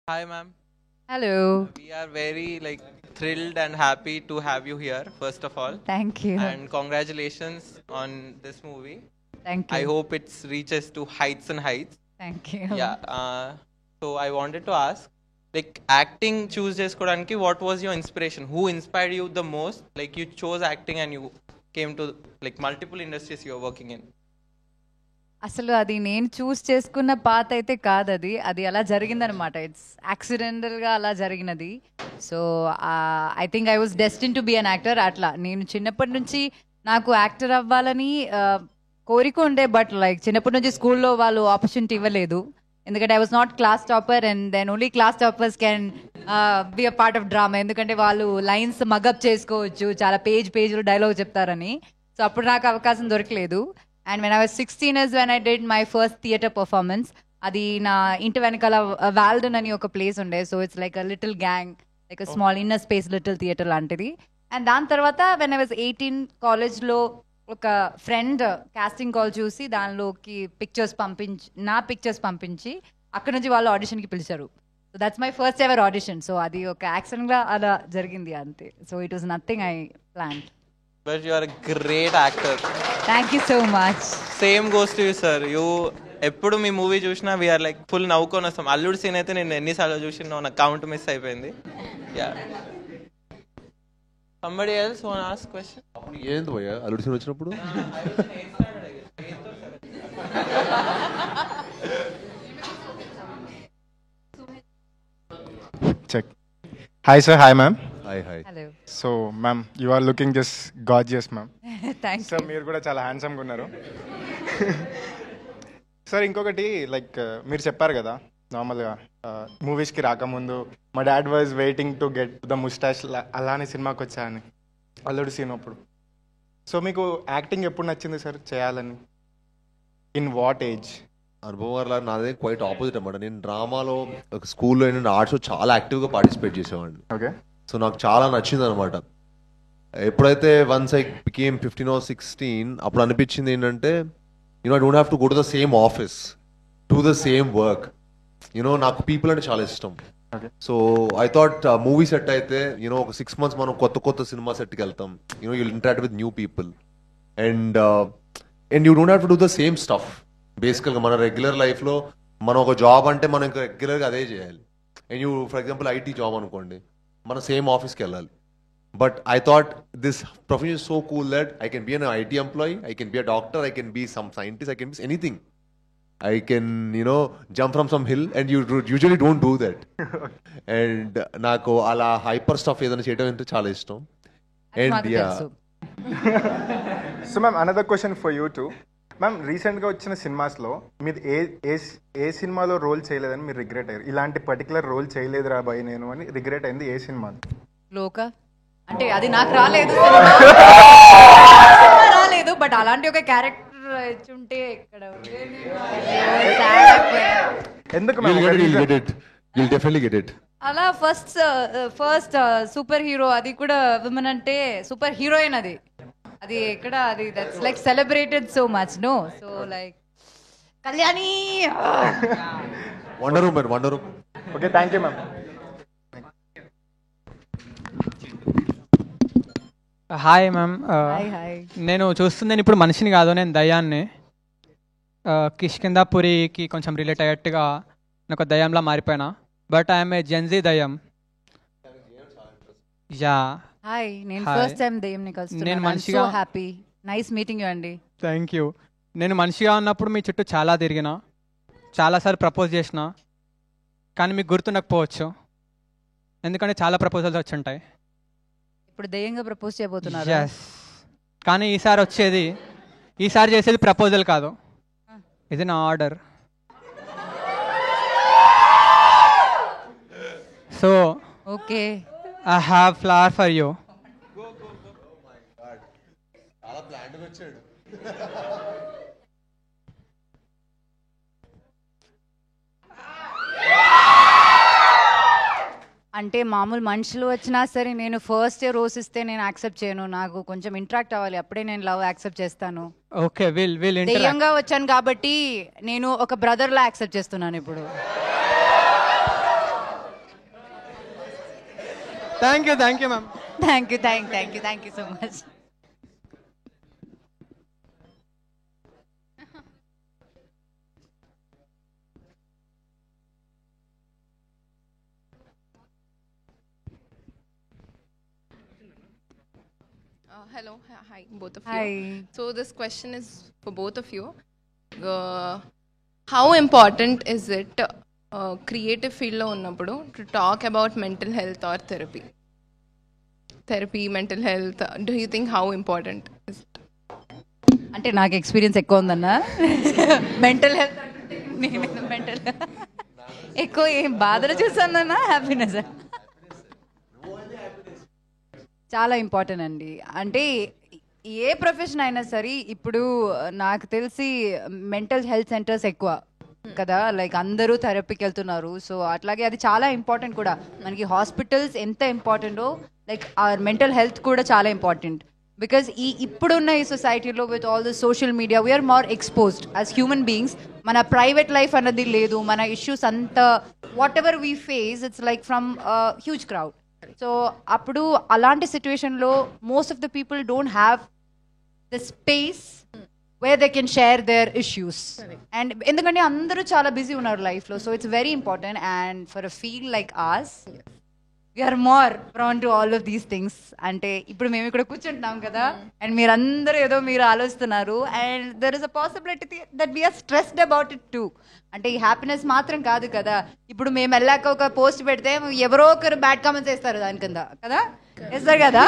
Hi, ma'am. Hello. We are very thrilled and happy to have you here. First of all, Thank you. and congratulations on this movie. Thank I you. hope it reaches to heights and heights. Thank you. Yeah. So I wanted to ask, acting choose చేసుకోవడానికి what was your inspiration? Who inspired you the most? Like you chose acting and you came to multiple industries you are working in. అసలు అది నేను చూస్ చేసుకున్న పాత అయితే కాదు, అది అలా జరిగిందనమాట. ఇట్స్ యాక్సిడెంటల్గా అలా జరిగినది. So I think I was destined to be an actor. అట్లా నేను చిన్నప్పటి నుంచి నాకు యాక్టర్ అవ్వాలని కోరిక ఉండే, బట్ చిన్నప్పటి నుంచి స్కూల్లో వాళ్ళు ఆపర్చునిటీ ఇవ్వలేదు. ఎందుకంటే I was not class topper, and then only class toppers can be a part of drama. ఎందుకంటే వాళ్ళు లైన్స్ మగప్ చేసుకోవచ్చు, చాలా పేజ్లు డైలాగ్ చెప్తారని. సో అప్పుడు నాకు అవకాశం దొరకలేదు. And when I was 16 is when I did my first theatre performance. అది నా ఇంటి వెనకాల వాల్డన్ అని ఒక ప్లేస్ ఉండే. So it's like a little gang, like a small inner space little theatre లాంటిది. అండ్ దాని తర్వాత వెన్ ఐ వాజ్ 18 కాలేజ్లో ఒక ఫ్రెండ్ కాస్టింగ్ కాల్ చూసి దానిలోకి నా పిక్చర్స్ పంపించి అక్కడ నుంచి వాళ్ళు ఆడిషన్కి పిలిచారు. So that's my first ever audition. So అది ఒక యాక్సిడెంట్గా అలా జరిగింది అంతే. So it was nothing I plan. But you are a great actor. Thank you so much. Same goes to you, sir. You ఎప్పుడు మీ మూవీ చూసినా వీఆర్ ఫుల్ నవ్వుకొని వస్తాం. అల్లుడు సీన్ అయితే నేను ఎన్నిసార్లు చూసినా నా కౌంట్ మిస్ అయిపోయింది. Yeah, somebody else want to ask question? ఏంది భయ్యా అల్లుడు సీన్ వచ్చినప్పుడు? Check. Hi sir, hi ma'am. Hi hi. Hello. So ma'am, you are looking just gorgeous ma'am. Thank Sir, you. మీరు కూడా చాలా హ్యాండ్సమ్గా ఉన్నారు. సార్ ఇంకొకటి మీరు చెప్పారు కదా నార్మల్గా మూవీస్కి రాకముందు మా dad was waiting to get the moustache, అలానే సినిమాకి వచ్చా అని అల్లుడు సీన్ అప్పుడు. సో మీకు యాక్టింగ్ ఎప్పుడు నచ్చింది సార్ చేయాలని? In what age? అనుభవం వల్ల నాదే క్వైట్ ఆపోజిట్ అనమాట. నేను డ్రామాలో ఒక స్కూల్లో ఏంటంటే ఆర్ట్స్లో చాలా యాక్టివ్గా పార్టిసిపేట్ చేసేవాడిని. ఓకే. సో నాకు చాలా నచ్చింది అనమాట. ఎప్పుడైతే వన్స్ ఐ బికేమ్ 15 or 16 అప్పుడు అనిపించింది ఏంటంటే I don't have to go to the same office to the same work. నాకు పీపుల్ అంటే చాలా ఇష్టం. So I thought movie set అయితే ఒక 6 months మనం కొత్త సినిమా సెట్కి వెళ్తాం. You'll interact with new people and you don't have to do the same stuff. బేసికల్గా మన రెగ్యులర్ లైఫ్లో మనం ఒక జాబ్ అంటే మనం ఇంకా రెగ్యులర్గా అదే చేయాలి. And for example IT job అనుకోండి, మనం సేమ్ ఆఫీస్కి వెళ్ళాలి. But I thought this profession is so cool that I can be an IT employee, I can be a doctor, I can be some scientist, I can be anything. I can, jump from some hill and you usually don't do that. And నాకు అలా hyper stuff ఏదైనా చేయడం అంటే చాలా ఇష్టం. And yeah. So ma'am another question for you two. Ma'am రీసెంట్గా వచ్చిన సినిమాస్లో మీరు ఏ సినిమాలో రోల్ చేయలేదని మీరు రిగ్రెట్ అయ్యారు? ఇలాంటి పర్టికులర్ రోల్ చేయలేదు రాబాయి నేను అని రిగ్రెట్ అయింది ఏ సినిమా? లోక అంటే అది నాకు రాలేదు, రాలేదు. బట్ అలాంటి ఒక క్యారెక్టర్ ఉంటే ఇక్కడ ఎందుకు You'll definitely get it. అలా ఫస్ట్ సూపర్ హీరో, అది కూడా విమెన్ అంటే సూపర్ హీరోయిన్. అది ఎక్కడ అది that's like celebrated so much. No, so like Kalyani, Wonder Woman. Okay, thank you ma'am. Hi ma'am. Hi. నేను చూస్తుంది ఇప్పుడు మనిషిని కాదు, నేను దయ్యాన్ని. కిష్కిందాపురికి కొంచెం రిలేట్ అయ్యేట్టుగా నేను ఒక దయ్యంలా మారిపోయినా. బట్ ఐఎమ్ ఏ జెన్జీ దయ్యం. యా. హాయ్, నేను Hi. ఫస్ట్ టైం దెయ్యంని కలుస్తున్నాను. నేను I'm మనిషిగా so happy. Nice meeting you అండి. Thank you. నేను మనిషిగా ఉన్నప్పుడు మీ చుట్టూ చాలా తిరిగిన, చాలాసార్లు ప్రపోజ్ చేసిన, కానీ మీకు గుర్తుండకపోవచ్చు ఎందుకంటే చాలా ప్రపోజల్స్ వచ్చి ఉంటాయి. ఇప్పుడు దెయ్యంగా ప్రపోజ్ చేయబోతున్నారు. ఎస్, కానీ ఈసారి చేసేది ప్రపోజల్ కాదు, ఇది నా order. So okay, I have flower for you. అంటే మామూలు మనుషులు వచ్చినా సరే నేను ఫస్ట్ రోజ్ ఇస్తే నేను యాక్సెప్ట్ చేయను. నాకు కొంచెం ఇంటరాక్ట్ అవ్వాలి, అప్పుడే నేను లవ్ యాక్సెప్ట్ చేస్తాను. ఓకే, విల్ దెయ్యంగా వచ్చాను కాబట్టి నేను ఒక బ్రదర్ లా యాక్సెప్ట్ చేస్తున్నాను ఇప్పుడు. Thank you ma'am. Thank you so much. Hello, hi, both of you. Hi. So this question is for both of you. How important is it creative field lo unnappudu to talk about mental health or therapy, mental health? Do you think how important is it? అంటే నాకు experience ఎక్కువ ఉందన్న mental health mental ఎక్కువ ఏం బాధలు చూసానన్నా happiness చాలా important అండి. అంటే ఏ ప్రొఫెషన్ అయినా సరే ఇప్పుడు నాకు తెలిసి మెంటల్ హెల్త్ సెంటర్స్ ఎక్కువ కదా, లైక్ అందరూ థెరపీకి వెళ్తున్నారు. సో అట్లాగే అది చాలా ఇంపార్టెంట్ కూడా. మనకి హాస్పిటల్స్ ఎంత ఇంపార్టెంటో లైక్ ఆ మెంటల్ హెల్త్ కూడా చాలా ఇంపార్టెంట్. బికాజ్ ఇప్పుడున్న ఈ సొసైటీలో with all the social media we're more exposed as human beings. మన ప్రైవేట్ లైఫ్ అన్నది లేదు, మన ఇష్యూస్ అంతా whatever we face it's like from huge crowd. So అప్పుడు అలాంటి సిచ్యువేషన్లో most of the people don't have the space where they can share their issues. And ఎందుకంటే అందరూ చాలా బిజీ ఉన్నారు లైఫ్లో. So it's very important. And for a field like as we're more PRAN to all of these things. అంటే ఇప్పుడు మేము ఇక్కడ కూర్చుంటున్నాం కదా, అండ్ మీరందరూ ఏదో మీరు ఆలోచిస్తున్నారు, and there is a possibility that we're stressed about it too. అంటే ఈ హ్యాపీనెస్ మాత్రం కాదు కదా. ఇప్పుడు మేము వెళ్ళాక ఒక పోస్ట్ పెడితే ఎవరో ఒకరు బ్యాడ్ కామెంట్స్ వేస్తారు దాని కింద కదా, వేస్తారు కదా,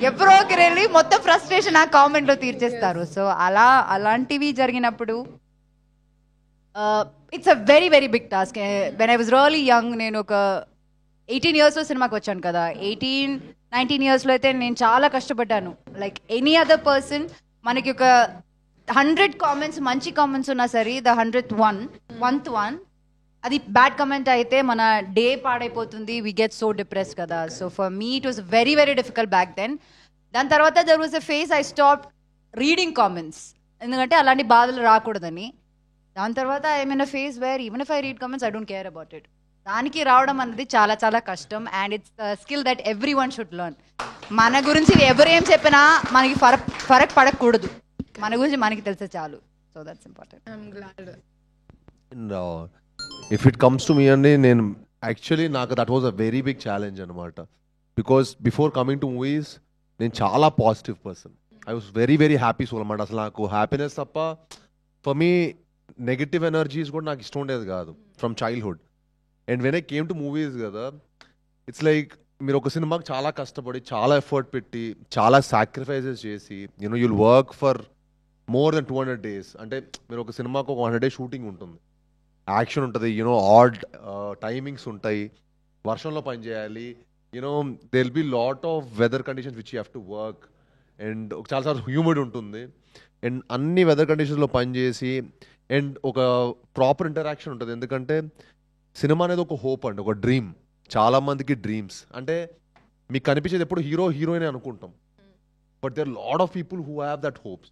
ఎవరో ఒకరు వెళ్ళి మొత్తం ఫ్రస్ట్రేషన్ ఆ కామెంట్లో తీర్చేస్తారు. సో అలాంటివి జరిగినప్పుడు it's a very very big task. When I was really young, నేను ఒక 18 yearsలో సినిమాకి వచ్చాను కదా. 18-19 yearsలో అయితే నేను చాలా కష్టపడ్డాను. లైక్ ఎనీ అదర్ పర్సన్ మనకి ఒక 100 కామెంట్స్ మంచి కామెంట్స్ ఉన్నా సరే, ద 100th one అది బ్యాడ్ కమెంట్ అయితే మన డే పాడైపోతుంది. వీ గెట్ సో డిప్రెస్ కదా. So for me it was very very difficult back then. దాని తర్వాత there was a phase I stop reading comments, ఎందుకంటే అలాంటి బాధలు రాకూడదని. దాని తర్వాత I mean a phase where even if I read comments I don't care about it. దానికి రావడం అన్నది చాలా చాలా కష్టం. And it's skill that every one should learn. మన గురించి ఎవరు ఏం చెప్పినా మనకి ఫరక్ పడకూడదు, మన గురించి మనకి తెలిసే చాలు. So that's important. I'm glad. And if it comes to me అండి, నేను యాక్చువల్లీ నాకు that was a very big challenge అనమాట. Because before coming to movies నేను చాలా positive person. I was very very happy soul అనమాట. అసలు నాకు happiness తప్ప ఫర్ మీ నెగటివ్ ఎనర్జీస్ కూడా నాకు ఇష్టం ఉండేది కాదు from childhood. And when I came to movies కదా, ఇట్స్ లైక్ మీరు ఒక సినిమాకి చాలా కష్టపడి, చాలా ఎఫర్ట్ పెట్టి, చాలా సాక్రిఫైసెస్ చేసి, you know you'll work for more than 200 days. అంటే మీరు ఒక సినిమాకి ఒక 100 days షూటింగ్ ఉంటుంది, యాక్షన్ ఉంటుంది, యూనో ఆడ్ టైమింగ్స్ ఉంటాయి, వర్షంలో పని చేయాలి, you know they will be lot of weather conditions which you have to work. And చాలాసార్లు హ్యూమిడ్ ఉంటుంది. అండ్ అన్ని వెదర్ కండిషన్స్లో పనిచేసి అండ్ ఒక ప్రాపర్ ఇంటరాక్షన్ ఉంటుంది. ఎందుకంటే సినిమా అనేది ఒక హోప్ అండి, ఒక డ్రీమ్. చాలామందికి డ్రీమ్స్ అంటే మీకు కనిపించేది ఎప్పుడు హీరోయిన్ అనుకుంటాం, but there lot of people who have that hopes.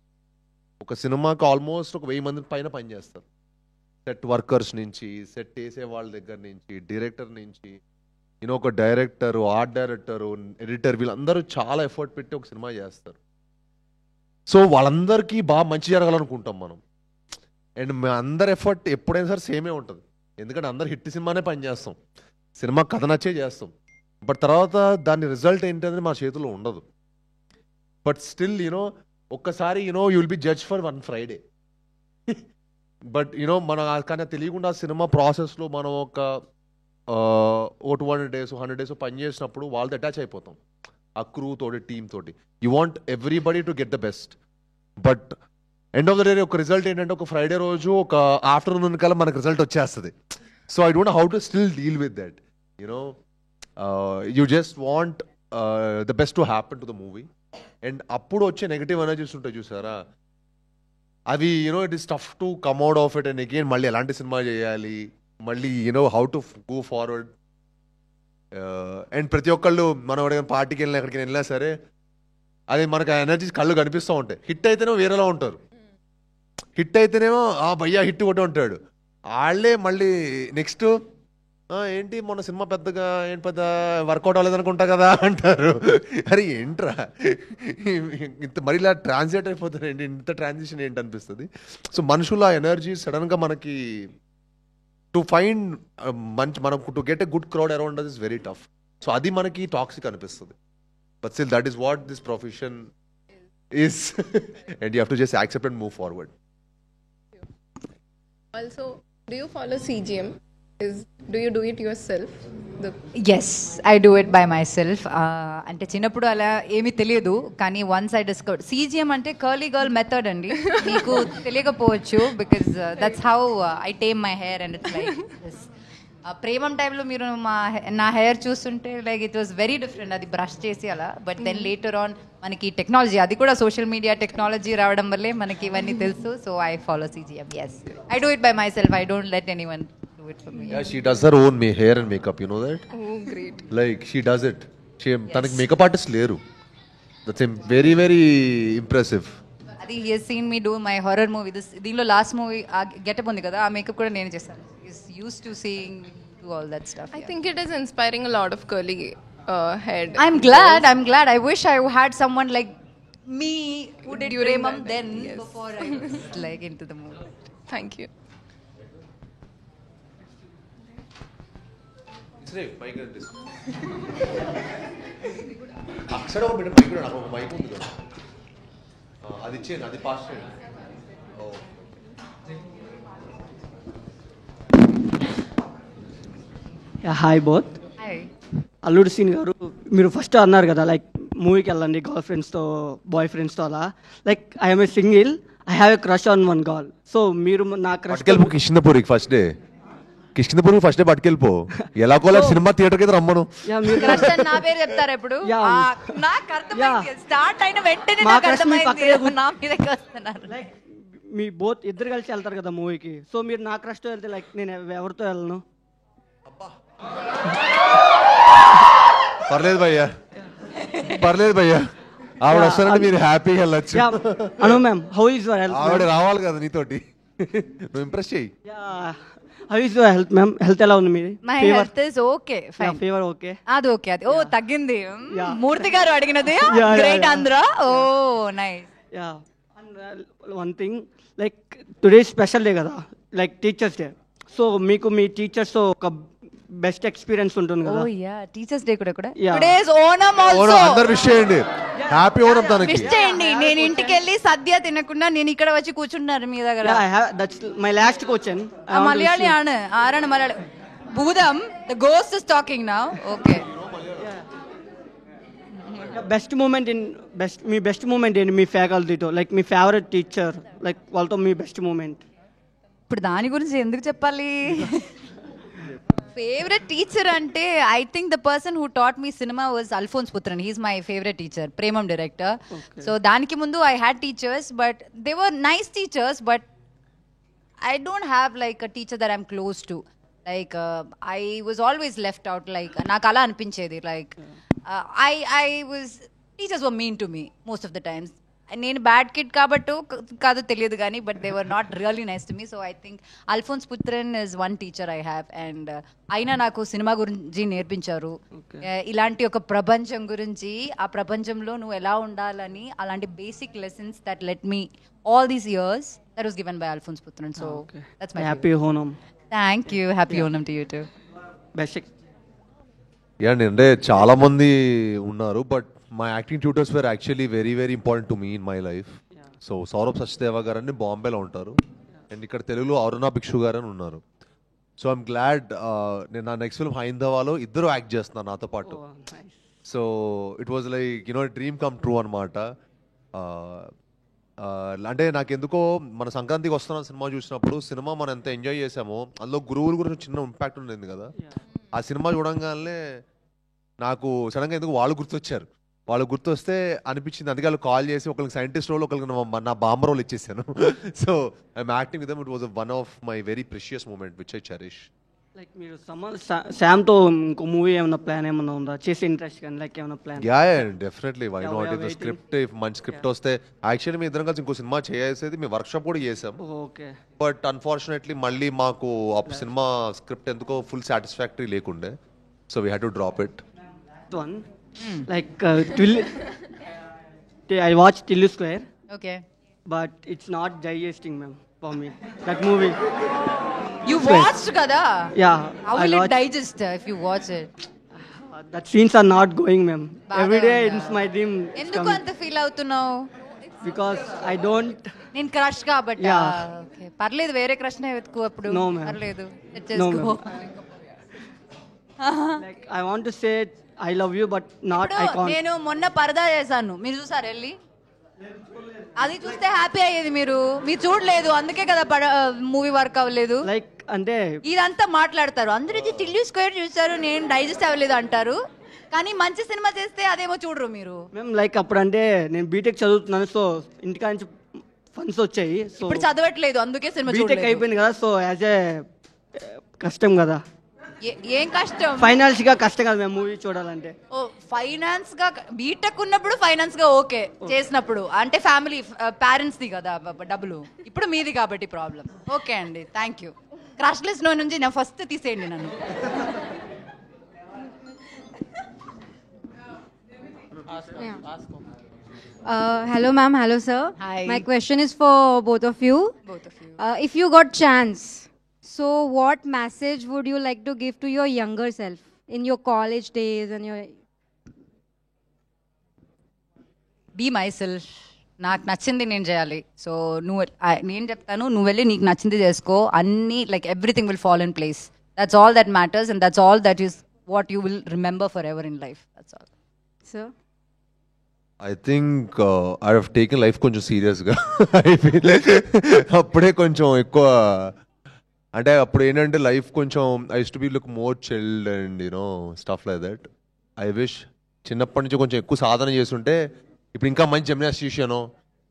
ఒక సినిమాకి ఆల్మోస్ట్ ఒక 1000 మంది పైన పనిచేస్తారు. సెట్ వర్కర్స్ నుంచి, సెట్ వేసే వాళ్ళ దగ్గర నుంచి, డైరెక్టర్ నుంచి, యూనో ఒక డైరెక్టరు, ఆర్ట్ డైరెక్టరు, ఎడిటర్, వీళ్ళందరూ చాలా ఎఫర్ట్ పెట్టి ఒక సినిమా చేస్తారు. సో వాళ్ళందరికీ బాగా మంచి జరగాలనుకుంటాం మనం. అండ్ మీ అందరి ఎఫర్ట్ ఎప్పుడైనా సరే సేమే ఉంటుంది, ఎందుకంటే అందరు హిట్ సినిమానే పనిచేస్తాం, సినిమా కథ నచ్చే చేస్తాం. బట్ తర్వాత దాని రిజల్ట్ ఏంటనేది మా చేతిలో ఉండదు. బట్ స్టిల్ యూనో ఒక్కసారి you know you will be judge for 1 Friday. But you know మన కానీ తెలియకుండా సినిమా ప్రాసెస్లో మనం ఒక 200 days 100 days పని చేసినప్పుడు వాళ్ళతో అటాచ్ అయిపోతాం, ఆ క్రూ తోటి, టీమ్ తోటి. You want everybody to get the best. But end of the day ఒక రిజల్ట్ ఏంటంటే ఒక ఫ్రైడే రోజు ఒక ఆఫ్టర్నూన్ కల్లా మనకు రిజల్ట్ వచ్చేస్తుంది. So I don't know how to still deal with that. You know you just want the best to happen to the movie. And అప్పుడు వచ్చే నెగిటివ్ ఎనర్జీస్ ఉంటాయి చూసారా, అవి you know it is tough to come out of it. And again మళ్ళీ ఎలాంటి cinema చేయాలి, మళ్ళీ you know how to go forward. And ప్రతి ఒక్కళ్ళు మనం ఎక్కడికైనా పార్టీకి వెళ్ళినా ఎక్కడికి వెళ్ళినా సరే అది మనకు ఆ ఎనర్జీస్ కళ్ళు కనిపిస్తూ ఉంటాయి. హిట్ అయితేనేమో వేరేలా ఉంటారు, హిట్ అయితేనేమో భయ్యా హిట్ కొట్టే ఉంటాడు, వాళ్ళే మళ్ళీ నెక్స్ట్ ఏంటి మొన్న సినిమా పెద్దగా ఏంటి పెద్ద వర్కౌట్ అవ్వలేదు అనుకుంటా కదా అంటారు. అరే ఏంట్రా ఇంత మరి ఇలా ట్రాన్స్లేట్ అయిపోతారు ఏంటి, ఇంత ట్రాన్సిషన్ ఏంటి అనిపిస్తుంది. సో మనుషుల ఎనర్జీ సడన్గా మనకి టు ఫైండ్ మంచి మనకు to get a good crowd around us is very tough. So అది మనకి టాక్సిక్ అనిపిస్తుంది. But still that is what this profession is and you have to just accept and move forward. Also, do you follow CGM? Do you do it yourself? Yes I do it by myself. అంటే చిన్నప్పుడు అలా ఏమీ తెలియదు, కానీ once I discover CGM అంటే curly girl method అండి. మీకు తెలియకపోవచ్చు, because that's how I tame my hair and it's like this. Premam టైంలో మీరు నా హెయిర్ చూస్తుంటే like it was very different, అది బ్రష్ చేసి అలా. బట్ దెన్ లేటర్ ఆన్ మనకి టెక్నాలజీ, అది కూడా సోషల్ మీడియా టెక్నాలజీ రావడం వల్లే మనకి ఇవన్నీ తెలుసు. So I follow CGM. Yes, I do it by myself. I don't let anyone do it for me. Yeah, she does her own hair and makeup, you know that? Oh, great. Like she does it. తనకి makeup artist లేరు. That's very very impressive. అది he has seen me do my horror movie. దీనిలో last movie getup ఉంది కదా, ఆ makeup కూడా నేను చేశాను. He's used to seeing me do all that stuff. I think it is inspiring a lot of curly head. I'm glad. I wish I had someone like me who did During Premam that then time, yes. before I was like into the movie. Thank you. అక్కడ ఒక బిడ్డ mic నాకు ఒక mic ఉంది కదా, అది ఇచ్చేయండి, అది పాస్ చేయండి. Hi both. Hi. అల్లుడు సీన్ గారు, మీరు ఫస్ట్ అన్నారు కదా లైక్ మూవీకి వెళ్ళండి గర్ల్ ఫ్రెండ్స్తో బాయ్ ఫ్రెండ్స్తో అలా. Like I'm a single, I have a crush on one girl. So మీరు నా క్రష్ పట్టుకెళ్ళిపో కిష్కిందపూర్కి ఫస్ట్ డే, కిష్కిందపూర్కి ఫస్ట్ డే పట్టుకెళ్ళిపో. ఎలాగోలా సినిమా థియేటర్కి అయితే రమ్మను. మీరు Crush అని నా పేరు చెప్తారా ఇప్పుడు? Yeah. నాకు అర్థమైంది, స్టార్ట్ అయిన వెంటనే మా నాకు crush మీ అర్థమైంది పక్కనే నా మీదకి వస్తున్నారు. లైక్ మీ బోత్ ఇద్దరు కలిసి వెళ్తారు కదా మూవీకి. సో మీరు నా క్రష్తో వెళ్తే లైక్ నేను ఎవరితో వెళ్ళను? పర్లేదు భయ్యా ఆవిడ వస్తారంటే మీరు హ్యాపీగా వెళ్ళొచ్చు. Anu ma'am, how is your health? ఆవిడ రావాలి కదా నీతోటి, నువ్వు ఇంప్రెస్ చెయ్యి. How is your health ma'am? Health ఎలా ఉంది మీది? My health is okay, fine. Fever okay? అది ఓకే, అది తగ్గింది. Yeah. మూర్తి గారు అడిగినది Yeah, great yeah. Andhra. Oh nice. Yeah, and one thing, like today special day కదా, లైక్ టీచర్స్ డే. సో మీకు మీ టీచర్స్తో ఒక బెస్ట్ ఎక్స్పీరియన్స్ ఉంటుంది ఓ కదా. యా, టీచర్స్ డే కూడా Yeah. Today is Onam also. అందరు విష్ చేయండి, హ్యాపీ ఓనం తనకి. విష్ చేయండి. నేను ఇంటికి వెళ్ళి సద్య తినకుండా నేను ఇక్కడ వచ్చి కూర్చుంటున్నారు మీ దగ్గర. That's my last question. Malayali ആണ്. ആരാണ് മലയാളി? ഭൂതം, the ghost is talking now. Okay. Best moment మీ బెస్ట్ మూమెంట్ ఏంటి మీ ఫ్యాకల్టీతో? లైక్ మీ ఫేవరెట్ టీచర్, లైక్ వాళ్ళతో మీ బెస్ట్ మూమెంట్. ఇప్పుడు దాని గురించి ఎందుకు చెప్పాలి? ఫేవరెట్ టీచర్ అంటే I think the person who taught me cinema was Alphonse Puthren. He's my favourite teacher, Premam director. So దానికి ముందు I had teachers, but they were nice teachers, but I don't have like a teacher that I'm close to. Like I was always left out. Like నాకు అలా అనిపించేది. Like I was, teachers were mean to me most of the times. నేను bad kid కాబట్టి కాదు తెలియదు కానీ, but they were not really nice to me. So I think Alphonse Puthran is one teacher I have. And అయినా నాకు cinema గురించి నేర్పించారు. ఇలాంటి ఒక ప్రపంచం గురించి, ఆ ప్రపంచంలో నువ్వు ఎలా ఉండాలని, అలాంటి basic lessons that let me all these years, that was given by Alphonse Putran. So that's my happy Onam. Thank you. Happy Onam to you too. Best. Yeah అంటే చాలా మంది ఉన్నారు, but my acting tutors were actually very very important to me in my life. So Saurabh Sachdeva గారు అని బాంబేలో ఉంటారు, and ఇక్కడ తెలుగులో అరుణ భిక్షు గారు అని ఉన్నారు. సో ఐఎమ్ గ్లాడ్, నేను నా నెక్స్ట్ ఫిల్మ్ హైందవాలో ఇద్దరు యాక్ట్ చేస్తున్నారు నాతో పాటు. So it was like dream come true అనమాట. అంటే నాకెందుకో మన సంక్రాంతికి వస్తున్న సినిమా చూసినప్పుడు, సినిమా మనం ఎంత ఎంజాయ్ చేసామో అందులో గురువుల గురించి చిన్న ఇంపాక్ట్ ఉండేది కదా. ఆ సినిమా చూడంగానే నాకు సడన్గా ఎందుకు వాళ్ళు గుర్తొచ్చారు. వాళ్ళు గుర్తొస్తే అనిపించింది, అందుకే వాళ్ళు కాల్ చేసి ఒకరికి సైంటిస్ట్ రోల్, ఒకరికి నా బాంబర్ రోల్ ఇచ్చేసాను. So I'm acting with them. It was one of my very precious moment which I cherish. Like మీరు శామ్తో ఇంకో మూవీ ఏమైనా ప్లాన్ ఏమైనా ఉందా చేసే ఇంట్రెస్ట్ కానీ లైక్ ఏమైనా plan yeah definitely why Yeah, not we are if the waiting. Script if మంచి స్క్రిప్ట్ వస్తే యాక్చువల్లీ మీ ఇద్దరం కలిసి ఇంకో సినిమా చేసేది మీ వర్క్షాప్ కూడా చేసాం ఓకే బట్ అన్ఫార్చునేట్లీ మళ్ళీ మాకు ఆ సినిమా స్క్రిప్ట్ ఎందుకో ఫుల్ సాటిస్ఫాక్టరీ లేకుండే so we had to drop it one like I watch Tillu square okay but it's not digesting ma'am for me that movie you watched కదా yeah how I will it watch digest if you watch it that scenes are not going ma'am బాగా every day ఉందా? It's my dream ఎందుకు అంత feel అవుతున్నావు because I don't నేను crush కాబట్టి Yeah. Okay పర్లేదు వేరే క్రష్ నే వెతుకు అప్పుడు No, ma'am. పర్లేదు No, చేసుకో like I want to say I love you but not I ఇప్పుడు కాంట్ నేను మొన్న పరదా చేశాను మీరు చూసారు వెళ్ళి అది చూస్తే హ్యాపీ అయ్యేది మీరు చూడలేదు అందుకే కదా మూవీ వర్క్ అవ్వలేదు లైక్ అంటే ఇదంతా మాట్లాడతారు అందరూ ఇది టిల్లు స్క్వేర్ చూసారు నేను డైజెస్ట్ అవ్వలేదు అంటారు కానీ మంచి సినిమా చేస్తే అదేమో చూడరు మీరు మేము లైక్ అప్పుడు అంటే నేను బీటెక్ చదువుతున్నాను సో ఇంటికా నుంచి ఫండ్స్ వచ్చాయి సో ఇప్పుడు చదవట్లేదు అందుకే సినిమా బీటెక్ చూడలేదు అయిపోయింది కదా సో యాజ్ ఏ కష్టం కదా ఏం కష్టం ఫైనాన్స్ గా కష్టం కదా మేము మూవీ చూడాలంటే ఓ ఫైనాన్స్ గా బీటెక్ ఉన్నప్పుడు ఫైనాన్స్ గా ఓకే చేసినప్పుడు అంటే ఫ్యామిలీ పేరెంట్స్ ది కదా డబ్బులు ఇప్పుడు మీది కాబట్టి ప్రాబ్లం ఓకే అండి థ్యాంక్ యూ క్రష్ లిస్ట్ లో నుంచి నా ఫస్ట్ తీసేయండి నన్ను Hello, ma'am. Hello, sir. Hi. My question is for both of you. Both of you. If you got chance, so what message would you like to give to your younger self in your college days and your? Be myself నాకు నచ్చింది నేను చేయాలి so నేను చెప్తాను నువ్వు వెళ్ళి నీకు నచ్చింది చేసుకో అన్నీ like everything will fall in place that's all that matters and that's all that is what you will remember for ever in life that's all Sir. I think I have taken life కొంచెం సీరియస్గా I feel అప్పుడే కొంచెం ఎక్కువ అంటే అప్పుడు ఏంటంటే life కొంచెం I to be look more chilled and you know stuff like that I wish చిన్నప్పటి నుంచి కొంచెం ఎక్కువ సాధన చేస్తుంటే ఇప్పుడు ఇంకా మంచి జిమ్నాస్టిషియనో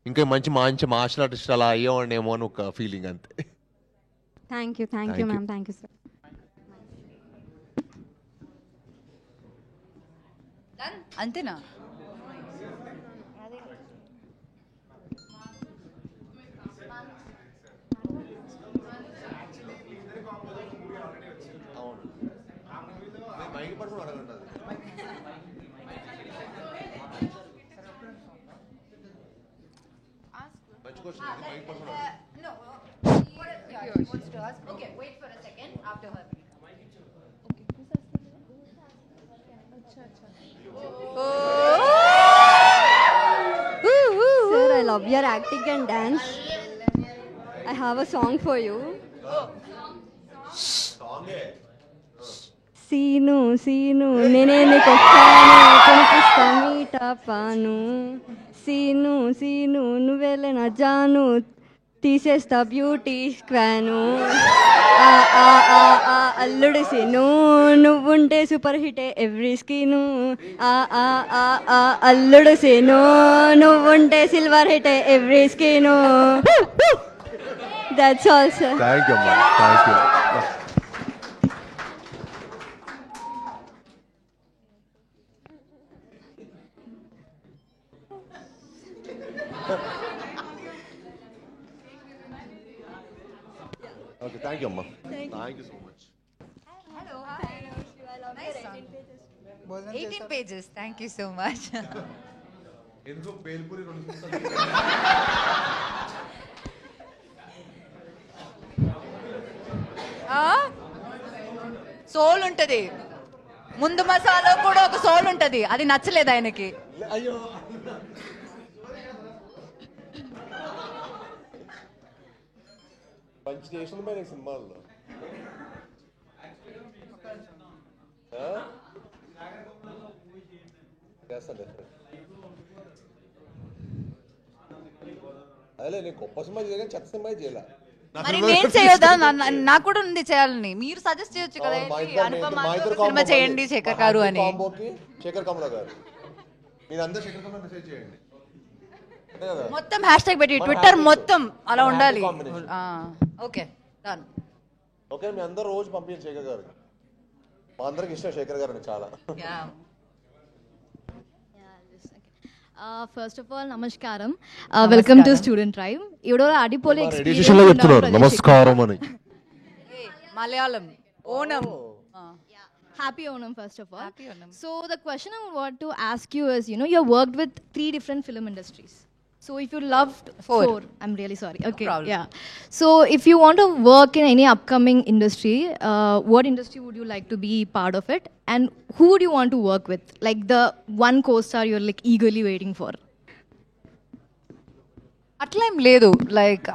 ఇంకా మంచి మార్షల్ ఆర్టిస్ట్ అలా అయ్యేవాడినేమో అని ఒక ఫీలింగ్ అంతే Thank you. Thank Thank you, you. ma'am. Thank you, sir. అంతేనా Okay, wait for a second after her. Sir, I love your acting and dance. I have a song for you. Seenu Seenu నేనే నీకొస్తాను కొనిపిస్తా మీటా పాను scene scene నువ్వేలే నా జాను తీసేస్తా beauty స్క్వాను ఆ ఆ ఆ ఆ అల్లుడు సీను నువ్వుంటే సూపర్ హిటే ఎవ్రీ స్కీను ఆ ఆ ఆ ఆ అల్లుడు సీను నువ్వుంటే సిల్వర్ హిటే every screen that's all sir thank you అమ్మా thank you okay thank you అమ్మా thank you so much 18 pages. Thank you so much. ఎందుకు పేల్పూరి సోల్ ఉంటది ముందు మసాలా కూడా ఒక సోల్ ఉంటది అది నచ్చలేదు ఆయనకి అయ్యో మంచి చేసిన మరి సినిమాల్లో అదే నేను గొప్ప సినిమా చేయగా చెత్త సినిమా చేయాల మరి నేను చేయొద్దా నాకు కూడా ఉంది చేయాలని మీరు సజెస్ట్ చేయొచ్చు కదా అనుపమ సినిమా చేయండి శేఖర్ గారు అని శేఖర్ కమల గారు మీరు అందరూ శేఖర్ కమల మెసేజ్ చేయండి మొత్తం హ్యాష్ ట్యాగ్ పెట్టి ట్విట్టర్ మొత్తం అలా ఉండాలి ఓకే డన్ ఓకే, మీ అందరూ రోజు పంపించండి శేఖర్ గారికి. మా అందరికి ఇష్టం శేఖర్ గారు అని చాలా. ఫస్ట్ ఆఫ్ ఆల్ నమస్కారం, వెల్కమ్ టు స్టూడెంట్ ట్రైబ్. ఇవిడో అడిపోలే ఎడిషన్ లో చెప్తున్నారు నమస్కారం అని. Malayalam Onam. Happy Onam, first of all. Happy Onam. So the question I want to ask you is, you know, you worked with 3 different film industries. So if you loved 4, I'm really sorry. Okay, problem. yeah. So if you want to work in any upcoming industry, what industry would you like to be part of it? And who would you want to work with? Like the one co-star you're like eagerly waiting for. అట్లా ఏం లేదు. Like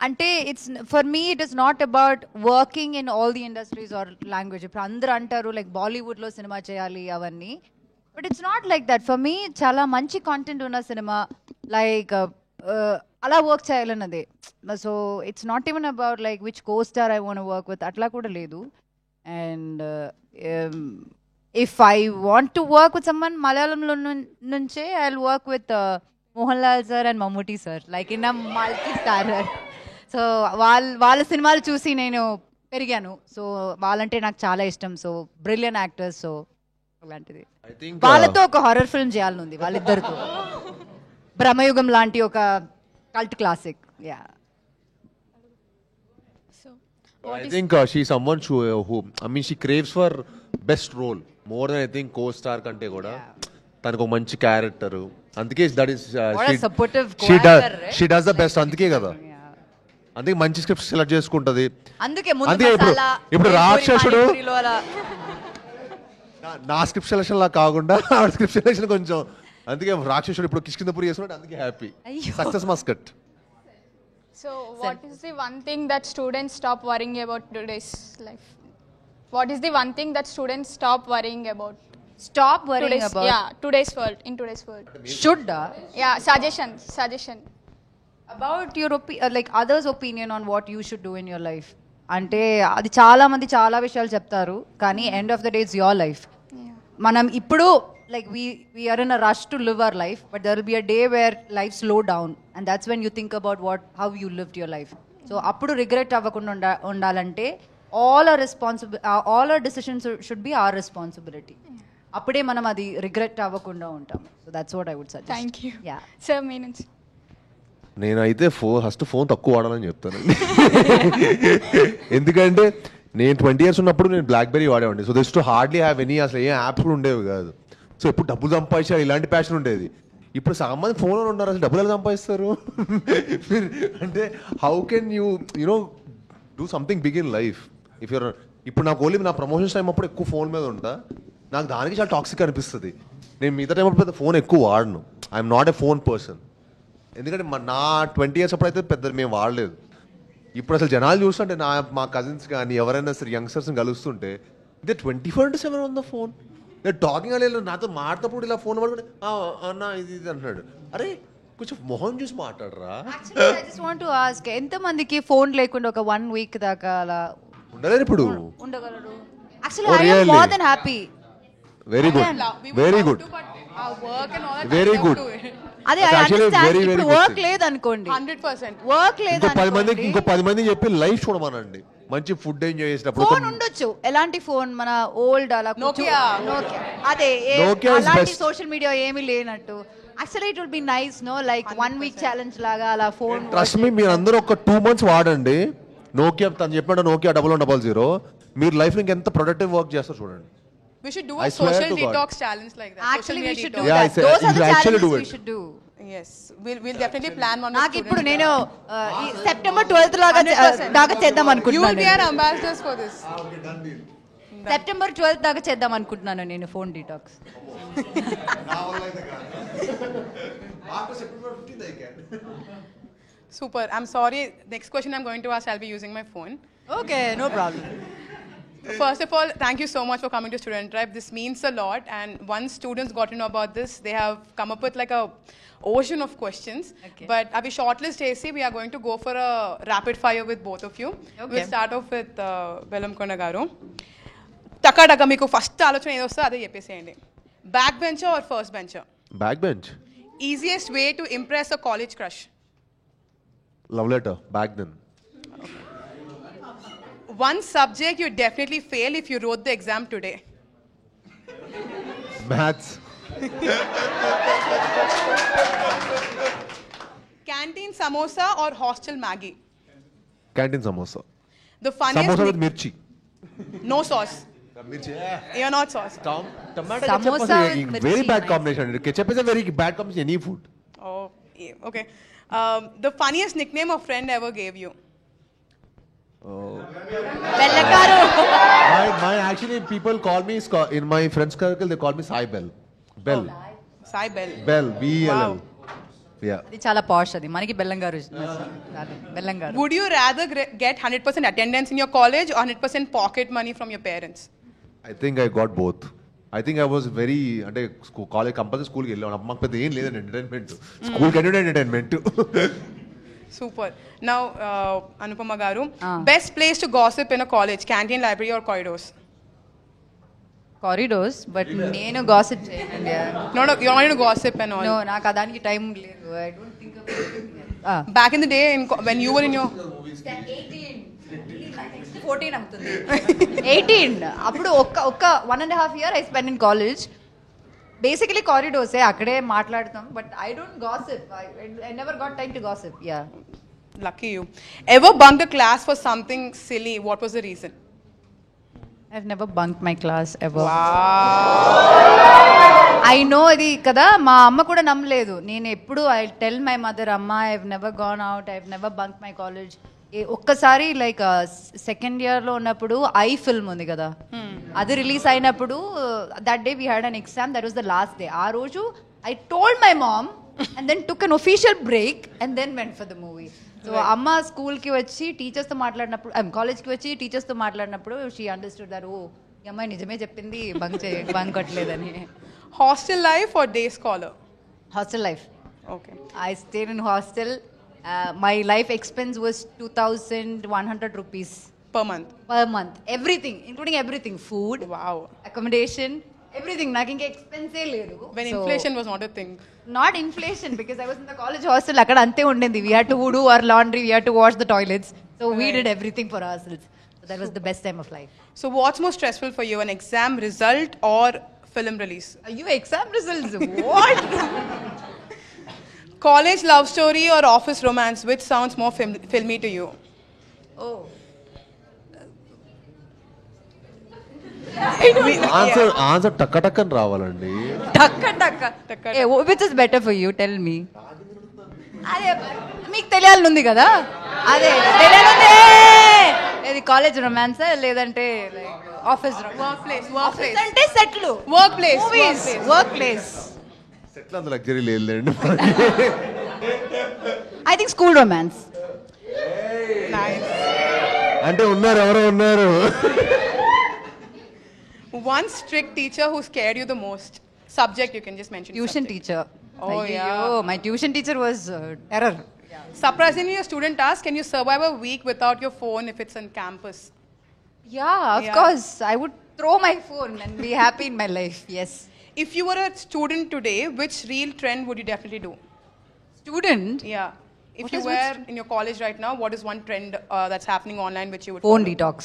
అంటే it's for me it is not about working in all the industries or language. ఇప్పుడు అందరూ అంటారు like బాలీవుడ్లో cinema చేయాలి అవన్నీ, but it's not like that. For me చాలా మంచి కాంటెంట్ ఉన్న సినిమా లైక్ అలా వర్క్ చేయాలన్నదే. So it's not even about like which co star I want work with, అట్లా కూడా లేదు. And if I want to work with someone మలయాళంలో నుంచే I will work with Mohan Lal sir and Mammootty sir, like in a multi starrer. So వాళ్ళ సినిమాలు చూసి నేను పెరిగాను. సో వాళ్ళంటే నాకు చాలా ఇష్టం. So brilliant actors. సో అలాంటిది వాళ్ళతో ఒక హారర్ ఫిల్మ్ చేయాలని ఉంది, వాళ్ళిద్దరితో. బ్రహ్మయుగం లాంటి ఒక cult classic. Yeah. I think she's someone who I mean she craves for best role more than I think co-star kante kuda. తనకు ఒక మంచి క్యారెక్టర్, అందుకే that is she does the best. అందుకే కదా, అందుకే మంచి స్క్రిప్ట్ సెలెక్ట్ చేసుకుంటది. అందుకే ఇప్పుడు రాక్షసుడు నా స్క్రిప్ట్ సెలెక్షన్ లా కాకుండా ఆవిడ స్క్రిప్ట్ సెలెక్షన్ కొంచెం, అందుకే రాక్షసుడు ఇప్పుడు కిష్కిందపురి చేస్తున్నాడు. అందుకే happy. Success must cut. So what is the one thing that students stop worrying about today's life? What is the one thing that students stop worrying about? Stop worrying about? Yeah, today's world, in today's world. Should? Yeah, suggestion. About your like others' opinion on what you should do in your life. అంటే అది చాలా మంది చాలా విషయాలు చెప్తారు, కానీ end of the day it's your life. మనం ఇప్పుడు like we are in a rush to live our life, but there will be a day where life slow down, and that's when you think about how you lived your life. So appudu regret avakunda undalante all our decisions should be our responsibility. Appude manam adi regret avakunda untam. So that's what I would suggest. Thank you. Yeah. Sir, means నేనైతే first phone తక్కువ వాడాలని చెప్తాను. ఎందుకంటే నేను 20 years ఉన్నప్పుడు నేను BlackBerry వాడేవాడిని. So this to hardly have any, అసలు ఏ యాప్స్ కూడా ఉండేవి కాదు. సో ఎప్పుడు డబ్బులు సంపాదించాలి ఇలాంటి ప్యాషన్ ఉండేది. ఇప్పుడు సామాన్య ఫోన్లో ఉన్నారు, అసలు డబ్బులు ఎలా సంపాదిస్తారు? అంటే how can you know do something big in life if you're. ఇప్పుడు నాకు ఓన్లీ నా ప్రమోషన్స్ టైం అప్పుడు ఎక్కువ ఫోన్ మీద ఉంటా, నాకు దానికి చాలా టాక్సిక్ అనిపిస్తుంది. నేను మిగతా టైం అప్పుడు పెద్ద ఫోన్ ఎక్కువ వాడను. I'm not a phone person. ఎందుకంటే నా 20 years అప్పుడు అయితే పెద్ద మేము వాడలేదు. ఇప్పుడు అసలు జనాలు చూస్తుంటే మా కజిన్స్ కానీ ఎవరైనా సరే యంగ్స్టర్స్ని కలుస్తుంటే దే 24/7 ఆన్ ద ఫోన్. నేను టాకింగ్ అలా నాతో మాట్లాడేటప్పుడు ఇలా ఫోన్ పడుకుంటే అన్న ఇది అంటున్నాడు. అరే కొంచెం మొహం చూసి మాట్లాడరా. I just want to ask, ఎంత మందికి ఫోన్ లేకుండా ఒక 1 week దాకా అలా ఉండలేరు ఇప్పుడు? ఉండగలరు. Actually I am more than happy. Very good, very good, very good. అదే I understand. ఇప్పుడు వర్క్ లేదు అనుకోండి, 100% వర్క్ లేదు అనుకోండి, ఇంకో 10 మందికి చెప్పి లైఫ్ చూడమనండి. మంచి ఫుడ్ ఎంజాయ్ చేసేటప్పుడు ఫోన్ ఉండొచ్చు. ఎలాంటి ఫోన్? మన ఓల్డ్ అలా Nokia. అదే Nokia is అలాంటి best. సోషల్ మీడియా ఏమీ లేనట్టు. Actually it would be nice, no, like 1 week challenge లాగా అలా ఫోన్. ట్రస్ట్ మీ, మీరు అందరూ ఒక 2 months వాడండి నోకియా. తను చెప్పినట్టు నోకియా 1100. మీరు లైఫ్ ఇంకా ఎంత ప్రొడక్టివ్ వర్క్ చేస్తారు చూడండి. We should do I a swear social to God. detox challenge like that. Actually we should do Yeah, that. Those are the you actually challenges do we it. should do. Yes, we'll definitely plan one. నాకు ఇప్పుడు నేను September 12th దాకా చేద్దాం You will be అనుకుంటున్నాను. our ambassadors for this. September 12th దాకా చేద్దాం అనుకుంటున్నాను నేను phone detox. Super. I'm sorry. Next question I'm going to ask, I'll be using my phone. Okay, no problem. First of all, thank you so much for coming to Student Drive. This means a lot. And once students got to know about this, they have come up with like a ocean of questions. Okay. But Abhi shortlist AC, we are going to go for a rapid fire with both of you. Okay. We'll start off with Velamkonda garu. Taka meeku first ఆలోచన ఏదో వస్తే అదే చెప్పేసేయండి. Back bencher or first bencher? Back bench. Easiest way to impress a college crush? Love letter back then. One subject you definitely fail if you wrote the exam today. Maths. Canteen samosa or hostel Maggie? Canteen samosa. The funniest. Samosa with mirchi. No sauce. Mirchi. You're not sauce. Tomato Samosa ketchup with is a very mirchi, bad nice. combination. Ketchup is a very bad combination in any food. Oh, yeah, okay. The funniest nickname a friend ever gave you? Bellakaru. My actually people call me in my friends circle they call me Sai Bell. Bell. Sai Bell. Bell. B-E-L-L. Wow. Yeah. అది చాలా పాష్ అది మనకి బెల్లంగారు బెల్లంగారు. Would you rather get 100% attendance in your college or 100% pocket money from your parents? I think I got both. I think I was very అంటే college compulsory స్కూల్కి వెళ్ళాను మాకు పెద్ద ఏం లేదండి ఎంటర్టైన్మెంట్ స్కూల్కి వెళ్ళి entertainment Super. Now, Anupama Garu, best place to gossip in a college, canteen, library or corridors? Corridors but నేను గాసిప్ చేయనండి. No, you're not into gossip and all. No నాకు దానికి టైం లేదు. I don't think Back in the day, when you were in your... 14 అవుతుంది 18 అప్పుడు ఒక్క 1.5 year I spent in college. Basically కారిడోర్సే అక్కడే మాట్లాడతాం but I don't gossip. I never got time to gossip. Yeah. Lucky you. Ever bunked a class for something silly? What was the reason? I've never bunked my class ever. Wow. I know అది కదా మా అమ్మ కూడా నమ్మలేదు. నేను ఎప్పుడు I tell my mother అమ్మ I've never gone out I've never bunk my college. ఒక్కసారి లైక్ సెకండ్ ఇయర్లో ఉన్నప్పుడు ఐ ఫిల్మ్ ఉంది కదా అది రిలీజ్ అయినప్పుడు that day we had an exam that was the last day. ఆ రోజు I told my mom and then took an official break and then went for the movie. So అమ్మ స్కూల్కి వచ్చి టీచర్స్తో మాట్లాడినప్పుడు కాలేజ్కి వచ్చి టీచర్స్తో మాట్లాడినప్పుడు షీ అండర్స్టూడ్ దట్ ఓ ఈ అమ్మాయి నిజమే చెప్పింది bunk కొట్టలేదని. Hostel life or day scholar? Hostel life. Okay. I stayed in hostel. My life expense was 2,100 rupees Per month? per month. Everything, including everything. Food, Wow. accommodation, everything. నాకు ఇంకా ఎక్స్పెన్సే లేదు. When inflation was not a thing. Not inflation because I was in the college hostel. అక్కడ అంతే ఉండేది. We had to do our laundry, we had to wash the toilets. So we did everything for ourselves. So that was the best time of life. So what's more stressful for you, an exam result or film release? Are you exam results? What? College love story or office romance, which sounds more filmy to you? Oh. Answer టక్క టక్కని రావాలండి. టక్క. Which is better for you? Tell me. అదే మీకు తెలియాలని కదా అదే తెలియాలంటే ఇది కాలేజ్ రొమాన్స్ లేదంటే ఆఫీస్ Workplace. అంటే సెట్లు Workplace. Work place. సెటిల్ అంత లగ్జరీ లేదండి. I think school romance. Nice. అంటే ఉన్నారు ఎవరో ఉన్నారు. One strict teacher who scared you the most. Subject you can just mention. Tuition subject. Teacher. Oh, yeah. My tuition teacher was terror. Surprisingly, a student asked, can you survive a week without your phone if it's on campus? Yeah, of course. I would throw my phone and be happy in my life. Yes. If you were a student today, which real trend would you definitely do? Student? Yeah. If What you is were in your college right now, what is one trend that's happening online which you would Phone follow? detox.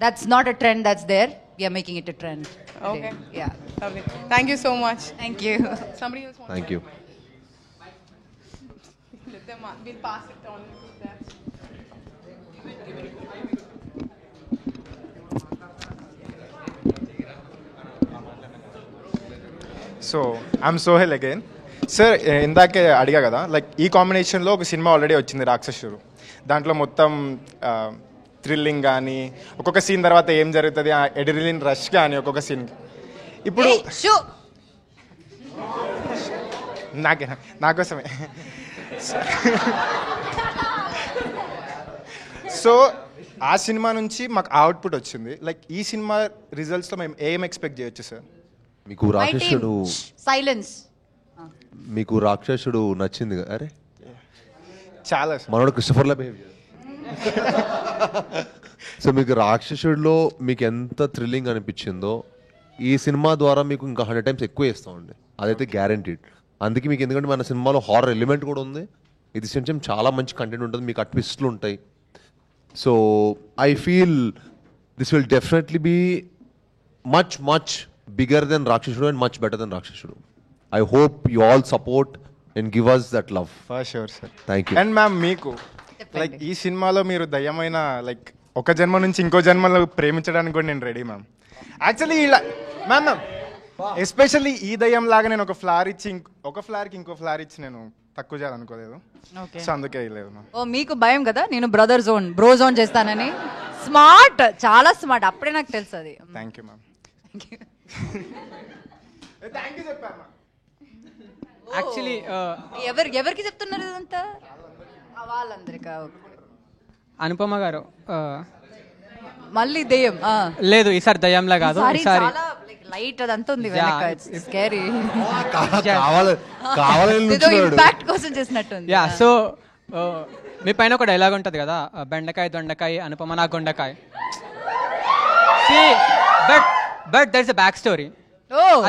That's not a trend that's there. We are making it a trend. today. Okay. Yeah. Lovely. Thank you so much. Thank you. Somebody else wants thank you. Let them on. We'll pass it on to that. So I'm Sohel again. Sir ఇందాకే అడిగా కదా like ఈ కాంబినేషన్లో ఒక cinema already వచ్చింది రాక్షసుడు. దాంట్లో మొత్తం థ్రిల్లింగ్ కానీ ఒక్కొక్క సీన్ తర్వాత ఏం జరుగుతుంది ఎడ్రిలిన్ రష్ కానీ ఒక్కొక్క సీన్. ఇప్పుడు నాకోసమే. సో ఆ సినిమా నుంచి మాకు అవుట్పుట్ వచ్చింది. లైక్ ఈ సినిమా రిజల్ట్స్లో మేము ఏం ఎక్స్పెక్ట్ చేయొచ్చు సార్? మీకు రాక్షసుడు సైలెన్స్. మీకు రాక్షసుడు నచ్చింది కదా? అరే చాలా మనోడు క్రిస్టఫర్లా బిహేవ్ చేయాలి. సో మీకు రాక్షసుడిలో మీకు ఎంత థ్రిల్లింగ్ అనిపించిందో ఈ సినిమా ద్వారా మీకు ఇంకా 100 times ఎక్కువ వేస్తామండి. అదైతే గ్యారంటీడ్. అందుకే మీకు ఎందుకంటే మన సినిమాలో హారర్ ఎలిమెంట్ కూడా ఉంది. ఇది కొంచెం చాలా మంచి కంటెంట్ ఉంటుంది. మీకు ఆ ట్విస్ట్లు ఉంటాయి. So I feel this will definitely be much bigger than Rakshasudu and much better than Rakshasudu. I hope you all support and give us that love. For sure sir. Thank you. And ma'am మీకు like ఈ సినిమాలో మీరు దయ్యమైన like ఒక జన్మ నుంచి ఇంకో జన్మలో ప్రేమించడానికి కూడా నేను రెడీ మ్యామ్. యాక్చువల్లీ ఇలా మ్యామ్ ఎస్పెషల్లీ ఈ దయ్యం లాగా నేను ఒక ఫ్లవర్ ఇచ్చి ఒక ఫ్లవర్కి ఇంకో ఫ్లవర్ ఇచ్చి నేను తక్కువ చేయాలనుకోలేదు. సో అందుకే లేదు మ్యామ్. ఓ మీకు భయం కదా నేను బ్రో జోన్ చేస్తానని. స్మార్ట్, చాలా స్మార్ట్. అప్పుడే నాకు తెలుసు అది. Thank you ma'am. Thank you చెప్పాను మ్యామ్. యాక్చువల్లీ ఎవరికి చెప్తున్నారు ఇదంతా? వాళ్ళందరికా? అనుపమ గారు మళ్ళీ దెయ్యం లేదు, ఈసారి దయ్యంలా కాదు, ఈసారి లైట్ అదంతా ఉంది వెనక. స్కేరీ ఇంపాక్ట్ కోసం చేసినట్టుంది. యా, సో మీ పైన ఒక డైలాగ్ ఉంటుంది కదా, బెండకాయ దొండకాయ అనుపమ నా గొండకాయ. But that is a back story.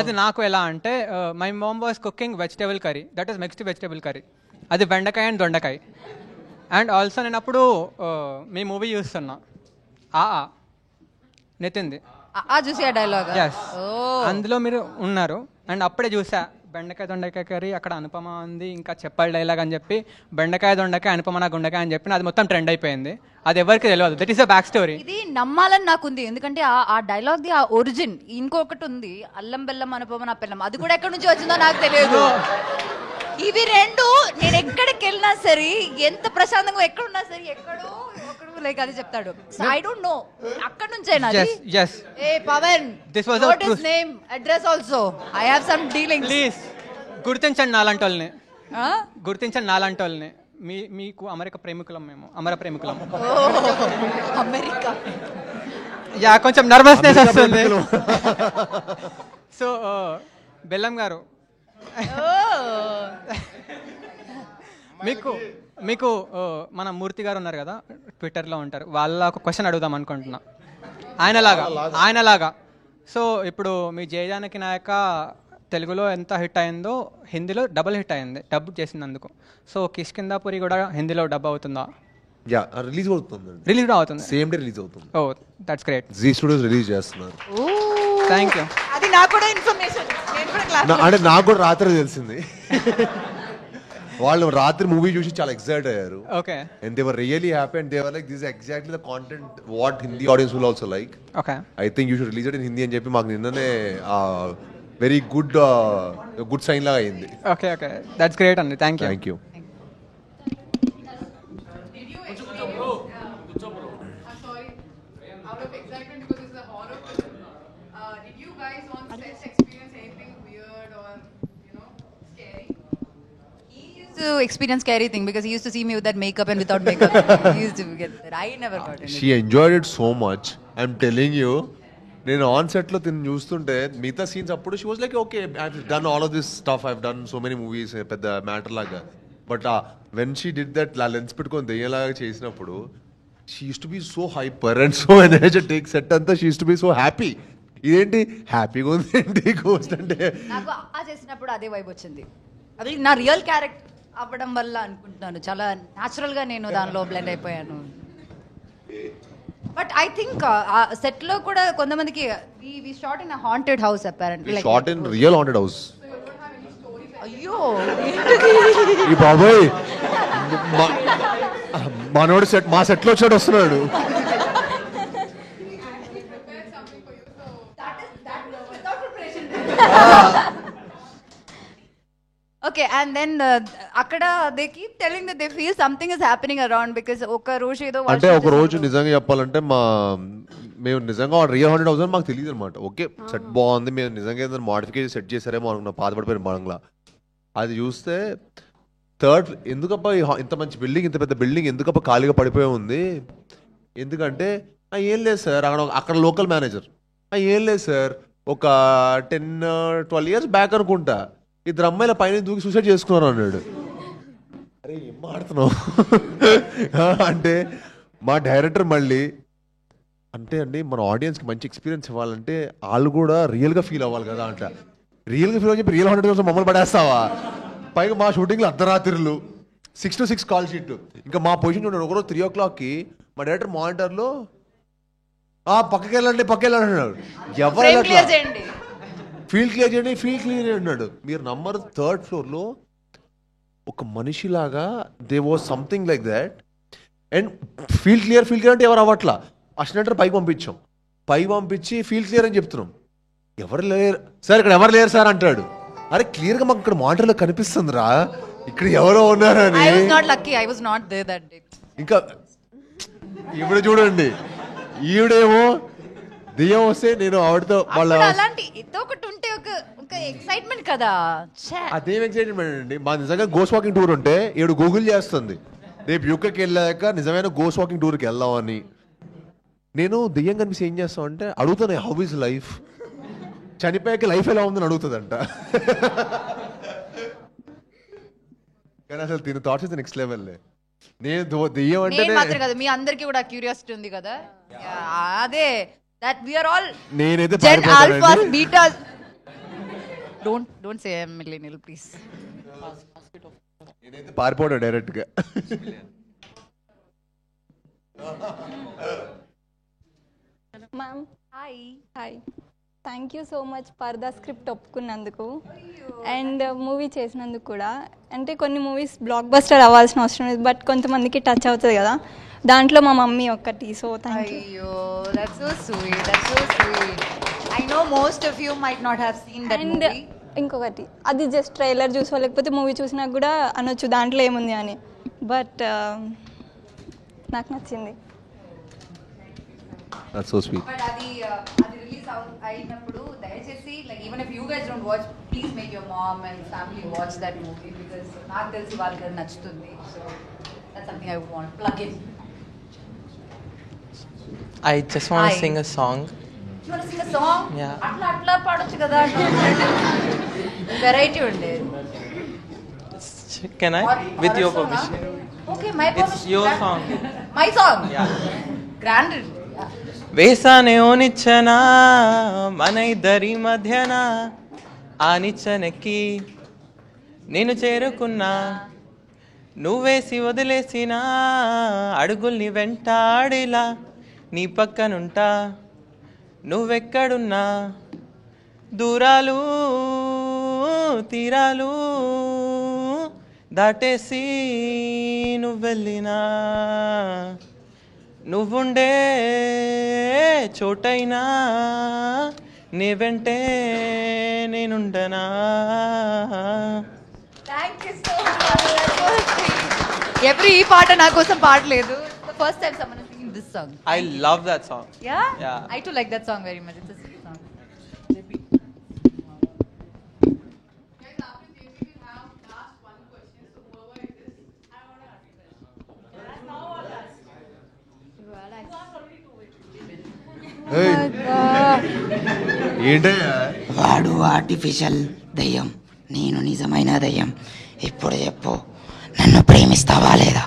అది నాకు ఎలా అంటే, my mom was cooking vegetable curry, that is mixed vegetable curry. అది బెండకాయ అండ్ దొండకాయ. అండ్ ఆల్సో నేను అప్పుడు మీ మూవీ చూస్తున్నా, నితిన్ది. చూసి ఆ డైలాగ్. ఎస్, అందులో మీరు ఉన్నారు. అండ్ అప్పుడే చూసా బెండకాయ దొండకాయ కర్రీ, అక్కడ అనుపమ ఉంది, ఇంకా చెప్పాలి డైలాగ్ అని చెప్పి బెండకాయ దొండకాయ అనుపమ నా గుండకాయ అని చెప్పి అది మొత్తం ట్రెండ్ అయిపోయింది. అది ఎవరికి తెలియదు. That is a back story. ఇది నమ్మాలని నాకుంది, ఎందుకంటే ఆ డైలాగ్ ది ఆ ఒరిజిన్. ఇంకొకటి ఉంది, అల్లం బెల్లం అనుపమ నా పిల్లం, అది కూడా ఎక్కడి నుంచి వచ్చిందో నాకు తెలియదు. ఇవి రెండు నేను ఎక్కడికి వెళ్ళినా సరే, ఎంత ప్రశాంతంగా ఎక్కడున్నా సరే, ఎక్కడో లైక్ అది చెప్తాడు. ఐ డోంట్ నో అక్కడ నుంచేనా? ఏ Pavan, what is name, address also, I have some dealings. Please గుర్తించండి నాలాంటి వాళ్ళని, గుర్తించండి నాలాంటి వాళ్ళని. మీకు అమెరికా ప్రేమికులం, మేము అమర ప్రేమికులం. అమెరికా యా, కొంచెం నర్వస్నెస్ వస్తుంది. సో బెల్లం గారు, మీకు మన మూర్తి గారు ఉన్నారు కదా, ట్విట్టర్లో ఉంటారు, వాళ్ళ ఒక క్వశ్చన్ అడుగుదాం అనుకుంటున్నా. ఆయనలాగా. సో ఇప్పుడు మీ జయజానకి నాయక తెలుగులో ఎంత హిట్ అయిందో హిందీలో డబుల్ హిట్ అయింది, డబ్ చేసినందుకు. సో కిష్కిందాపురి కూడా హిందీలో డబ్ అవుతుందా? యా, రిలీజ్ అవుతుంది. రిలీజ్ కూడా అవుతుంది, సేమ్ డే రిలీజ్ అవుతుంది. Oh that's great. Zee studios release చేస్తున్నారు. Thank you. అది నాకు కూడా ఇన్ఫర్మేషన్, అంటే నాకు కూడా రాత్రి తెలిసింది. వాళ్ళు రాత్రి మూవీ చూసి చాలా ఎక్సైట్ అయ్యారు. Okay. And they were really happy and they were like this exactly the content what Hindi audience will also like. Okay. I think you should release it in Hindi అని చెప్పి మాకు నిన్ననే వెరీ గుడ్ సైన్ లాగా అయింది. Okay, that's great అండి. Thank you. to experience scary thing because he used to see me with that makeup and without makeup. He used to get that. I never got it. She enjoyed it so much. I'm telling you. నేను on set లో తిని చూస్తుంటే మిగతా scenes అప్పుడు she was like okay I done all of this stuff, I done so many movies, పెద్ద matter లాగా. But when she did that lens పెట్టుకొని దెయ్యలాగా చేసినప్పుడు she use to be so hyper and so energetic. Set అంతా she use to be so happy. ఇదేంటి హ్యాపీగా ఉంది ఏంటి గోస్ట్ అంటే? నాకు చేసినప్పుడు అదే వైబ్ వచ్చింది. అది నా రియల్ క్యారెక్టర్ అవ్వడం వల్ల అనుకుంటున్నాను. చాలా న్యాచురల్ గా నేను దానిలో బ్లెండ్ అయిపోయాను. బట్ ఐ థింక్ సెట్ లో కూడా కొంతమందికి we shot in haunted house apparently. Like shot in real haunted house. అయ్యో ఈ బాబాయ్ మనోడు సెట్ మా సెట్ లో వచ్చాడు వస్తున్నాడు. Okay, and then అక్కడ they keep telling that they feel something is happening around because ఒక రోజు ఏదో అంటే ఒక రోజు నిజంగా చెప్పాలంటే మేము నిజంగా రియల్ హాంటెడ్ హౌస్ అని మాకు తెలియదు అనమాట. ఓకే సెట్ బాగుంది, మేము నిజంగా ఏదైనా మోడిఫికేషన్ సెట్ చేశారేమో అనుకున్నా, పాతపడిపోయిన బంగ్లా. అది చూస్తే థర్డ్ ఎందుకబ్బా ఇంత మంచి బిల్డింగ్, ఇంత పెద్ద బిల్డింగ్ ఎందుకబ్బా ఖాళీగా పడిపోయి ఉంది? ఎందుకంటే ఏం లేదు సార్, అక్కడ లోకల్ మేనేజర్ ఏం లేదు సార్, ఒక 10-12 years బ్యాక్ అనుకుంటా ఇద్దరు అమ్మాయిల పైన దూకి సూసైడ్ చేసుకున్నారు అన్నాడు. అరే ఏం మాడుతున్నావు అంటే మా డైరెక్టర్ మళ్ళీ అంటే అండి మన ఆడియన్స్కి మంచి ఎక్స్పీరియన్స్ ఇవ్వాలంటే వాళ్ళు కూడా రియల్గా ఫీల్ అవ్వాలి కదా అంట. రియల్గా ఫీల్ అని చెప్పి రియల్ 100 మమ్మల్ని పడేస్తావా? పైగా మా షూటింగ్లో అర్ధరాత్రులు 6 to 6 కాల్ షీట్. ఇంకా మా పొజిషన్ చూడండి, ఒకరోజు 3 o'clockకి మా డైరెక్టర్ మానిటర్లో పక్కకి వెళ్ళండి అన్నాడు. ఎవరు Frame clear చేయండి, ఫీల్డ్ క్లియర్ చేయండి, ఫీల్డ్ క్లియర్ అన్నాడు. మీరు నంబర్ 3rd ఫ్లోర్లో ఒక మనిషిలాగా they was something like that. And field clear అంటే ఎవరు అవ్వట్లా. అసిస్టెంట్ పైకి పంపించి ఫీల్డ్ క్లియర్ అని చెప్తున్నాం. ఎవరు లేరు సార్, ఇక్కడ ఎవరు లేరు సార్ అంటాడు. అరే క్లియర్గా మాకు ఇక్కడ మానిటర్లో కనిపిస్తుందిరా ఇక్కడ ఎవరో ఉన్నారని. ఇంకా ఇప్పుడు చూడండి, ఈవిడేమో దెయ్యం వస్తే నేను ఆవిడతో వాళ్ళ అలాంటి ఏదో ఒకటి ఉంటే ఒక ఎక్సైట్మెంట్ కదా. అదేం ఎక్సైట్మెంట్ అండి. మా నిజంగా గోస్ట్ వాకింగ్ టూర్ ఉంటే ఈవిడ గూగుల్ చేస్తుంది రేపు యూకేకి వెళ్ళాక నిజమైన గోస్ట్ వాకింగ్ టూర్కి వెళ్దామని. నేను దెయ్యం కనిపిస్తే ఏం చేస్తాం అంటే అడుగుతాను, హౌ ఇస్ లైఫ్, చనిపోయాక లైఫ్ ఎలా ఉందని అడుగుతుందంట. కానీ అసలు దీని థాట్స్ అయితే నెక్స్ట్ లెవెల్. నేను దెయ్యం అంటే కదా, మీ అందరికి కూడా క్యూరియాసిటీ ఉంది కదా. అదే దట్ వి ఆర్ ఆల్ నేనైతే gen alphas betas. Don't say millennial please. నేనైతే పారిపోడా డైరెక్ట్ గా. Ma'am hi, thank you so much for the script ఒప్పుకున్నందుకు అండ్ మూవీ చేసినందుకు కూడా. అంటే కొన్ని మూవీస్ బ్లాక్ బస్టర్ అవ్వాల్సిన అవసరం లేదు, బట్ కొంతమందికి టచ్ అవుతుంది కదా, దాంట్లో మా మమ్మీ ఒక్కటి. So thank you. That's so sweet. I know most of you might not have seen that movie. ఇంకొకటి, అది జస్ట్ ట్రైలర్ చూసో లేకపోతే మూవీ చూసినా కూడా అనొచ్చు దాంట్లో ఏముంది అని, బట్ నాకు నచ్చింది. That's so sweet. But అది రిలీజ్ అయినప్పుడు దయచేసి like even if you guys don't watch, please make your mom and family watch that movie because నాకు తెలిసి వాళ్ళకి నచ్చుతుంది. So that's something I would want to plug in. I just want to sing a song. You want to sing a song? Yeah. అట్లా పాడొచ్చు కదా, variety ఉండేది. Can I? With your permission. Okay, my permission. It's your song. My song? Yeah. Grand. వేసానే ఓ నిచ్చనా మన ఇద్దరి మధ్యన, ఆ నిచ్చనెక్కి నేను చేరుకున్నా, నువ్వేసి వదిలేసిన అడుగుల్ని వెంటాడిలా నీ పక్కనుంటా, నువ్వెక్కడున్నా దూరాలు తీరాలు దాటేసి నువ్వెళ్ళినా, నువ్వుండే చోటైనా నీ వెంటే నేనుండనా. ఎవ్రీ ఈ పాట నా కోసం పాడలేదు. First time someone is singing this song. I love that song. Yeah? I too like that song very much. It's a sweet song. ఏంటయ్యా వాడు ఆర్టిఫిషియల్ దయ్యం, నేను నిజమైన దయ్యం. ఇప్పుడు చెప్పు, నన్ను ప్రేమిస్తావా లేదా?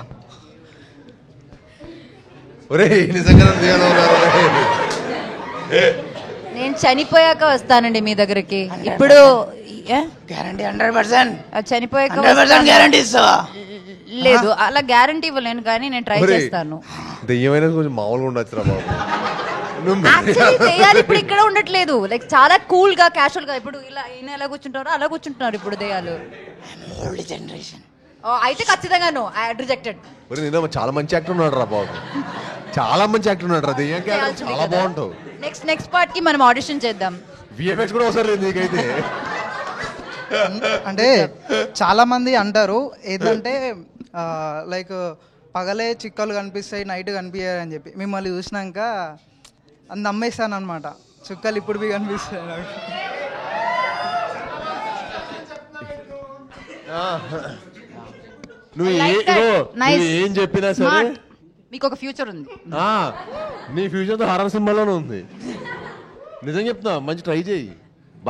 నేను చనిపోయాక వస్తానండి మీ దగ్గరికి. ఇప్పుడు గ్యారంటీ 100%. చనిపోయాక 100% గ్యారంటీ ఇస్తావా? లేదు, అలా గ్యారంటీ ఇవ్వలేను, కానీ నేను ట్రై చేస్తాను. దెయ్యమైన కొంచెం మామూలుగా ఉండొచ్చురా బాబు. దెయ్యాలు ఇప్పుడు ఇక్కడ ఉండట్లేదు, లైక్ చాలా కూల్ గా క్యాషువల్ గా. ఇప్పుడు ఇలా ఈయన ఎలా కూర్చుంటారో అలా కూర్చుంటున్నారు ఇప్పుడు దెయ్యాలు. Old generation. అయితే ఖచ్చితంగా నో, ఐ రిజెక్టెడ్. నేను చాలా మంచి యాక్టర్ ఉన్నాడు రా బాబు, చాలా మంచి యాక్టర్ ఉన్నాడు రా. దెయ్యం క్యారెక్టర్ చాలా బాగుంటావు. నెక్స్ట్ పార్ట్ కి మనం ఆడిషన్ చేద్దాం. విఎఫ్ఎక్స్ కూడా అవసరం లేదు నీకైతే. అంటే చాలా మంది అంటారు ఏంటంటే లైక్ పగలే చిక్కలు కనిపిస్తాయి, నైట్ కనిపించాయి అని చెప్పి. మిమ్మల్ని చూసినాక అది నమ్మేస్తాను అనమాట, చుక్కలు ఇప్పుడు కనిపిస్తాయి నాకు. నువ్వు ఏం చెప్పినా సరే మీకు ఒక ఫ్యూచర్ ఉంది. నీ ఫ్యూచర్ తో హారర్ సినిమాలోనే ఉంది. నిజం చెప్తున్నా, మంచి ట్రై చేయి.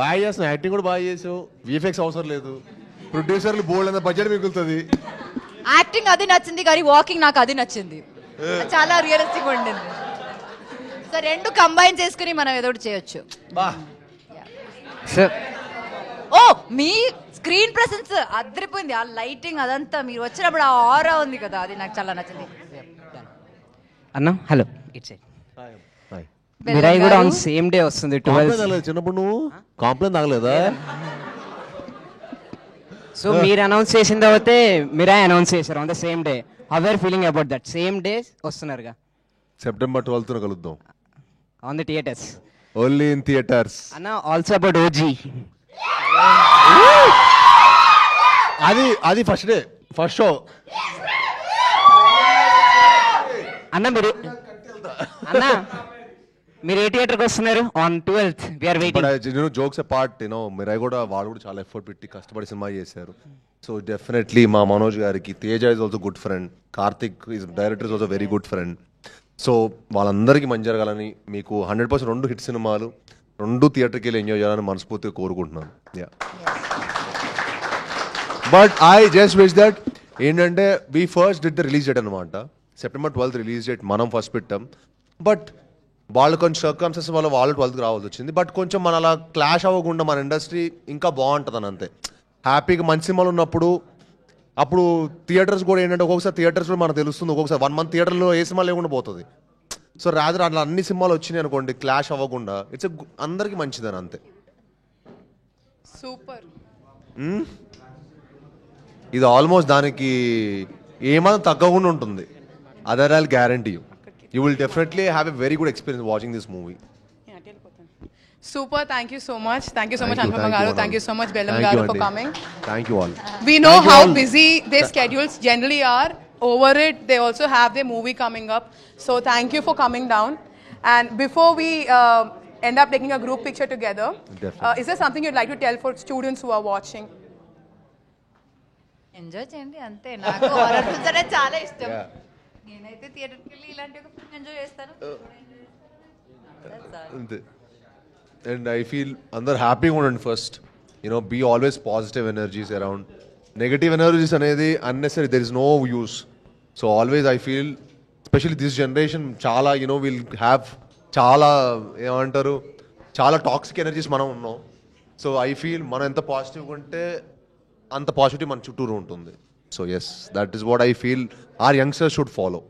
బాగా చేస్తున్నావు, యాక్టింగ్ కూడా బాగా చేసావు, విఎఫ్ఎక్స్ అవసరం లేదు, ప్రొడ్యూసర్లు బోల్డ్ అంత బడ్జెట్ మిగులుతుంది. యాక్టింగ్ అది నచ్చింది, కానీ వాకింగ్ నాకు అది నచ్చింది, చాలా రియలిస్టిక్ ఉండింది. సో రెండు కంబైన్ చేసుకుని మనం ఏదో ఒకటి చేయొచ్చు. ఓ మీ స్క్రీన్ ప్రెసెన్స్ అదిరిపోయింది, ఆ లైటింగ్ అదంతా మీరు వచ్చినప్పుడు ఆ ఆరా ఉంది కదా, అది నాకు చాలా నచ్చింది. అన్న హలో ఇట్స్ హాయ్ మిరాయి కూడా ఆన్ సేమ్ డే వస్తుంది 12. చిన్నప్పుడు నువ్వు కాంప్లైంట్ తాగలేదా? సో మీరు అనౌన్స్ చేసిన తర్వాతే మిరాయి అనౌన్స్ చేశారు on the same day. How are feeling about that? Same day వస్తున్నారుగా. September 12th కలుద్దాం on the theatres. Only in theatres. అన్న ఆల్సో అబౌట్ ఓజీ. అది ఫస్ట్ డే ఫస్ట్ షో. అన్న మీరు ఏ థియేటర్కి వస్తున్నారు? ఆన్ 12th we are waiting. Jokes apart Mirai కూడా వాళ్ళు కూడా చాలా ఎఫర్ట్ పెట్టి కష్టపడి సినిమా చేశారు. సో డెఫినెట్లీ మా మనోజ్ గారికి, Teja is also good friend, Karthik is director is also very good friend. So వాళ్ళందరికీ మంచి జరగాలని, మీకు 100% 2 హిట్ సినిమాలు 2 థియేటర్కి వెళ్ళి ఎంజాయ్ చేయాలని మనస్ఫూర్తిగా కోరుకుంటున్నాను. Yeah but I just wish that ఏంటంటే we first did the release date అనమాట. September 12th రిలీజ్ డేట్ మనం ఫస్ట్ పెట్టాం. బట్ వాళ్ళు కొంచెం సర్కమ్స్టెన్సెస్ వల్ల వాళ్ళు 12th రావాల్సి వచ్చింది. బట్ కొంచెం మన అలా క్లాష్ అవ్వకుండా మన ఇండస్ట్రీ ఇంకా బాగుంటుంది అని అంతే. హ్యాపీగా మంచి సినిమాలు ఉన్నప్పుడు అప్పుడు థియేటర్స్ కూడా ఏంటంటే ఒక్కొక్కసారి థియేటర్స్ కూడా మనకు తెలుస్తుంది, ఒక్కొక్కసారి 1 month థియేటర్లో ఏ సినిమా లేకుండా పోతుంది. సో రాదర్ అట్లా అన్ని సినిమాలు వచ్చినాయి అనుకోండి, క్లాష్ అవ్వకుండా ఇట్స్ అందరికీ మంచిదని అంతే. సూపర్. ఇది ఆల్మోస్ట్ దానికి ఏమాత్రం తగ్గకుండా ఉంటుంది. Other I'll guarantee you will definitely have a very good experience watching this movie. Super, thank you so much. Thank you so much, Anupama Garu. Thank you so much, Bellam Garu, for coming. Thank you all. We know how busy their schedules generally are. Over it, they also have their movie coming up. So thank you for coming down. And before we end up taking a group picture together, is there something you'd like to tell for students who are watching? Enjoy చేయండి అంతే. నాకు horror films అంటే చాలా ఇష్టం. నేనైతే థియేటర్కి వెళ్ళి ఇలాంటి ఒక ఫిల్మ్ ఎంజాయ్ చేస్తాను. అంతే. అండ్ ఐ ఫీల్ అందరు హ్యాపీగా ఉండండి first. Be always positive energies around. Negative energies అనేది unnecessary, there is no use. So always I feel especially this generation చాలా విల్ హ్యావ్ చాలా ఏమంటారు చాలా టాక్సిక్ ఎనర్జీస్ మనం ఉన్నాం. సో ఐ ఫీల్ మనం ఎంత పాజిటివ్గా ఉంటే అంత పాజిటివ్ మన చుట్టూరు ఉంటుంది. So yes, that is what I feel our youngsters should follow.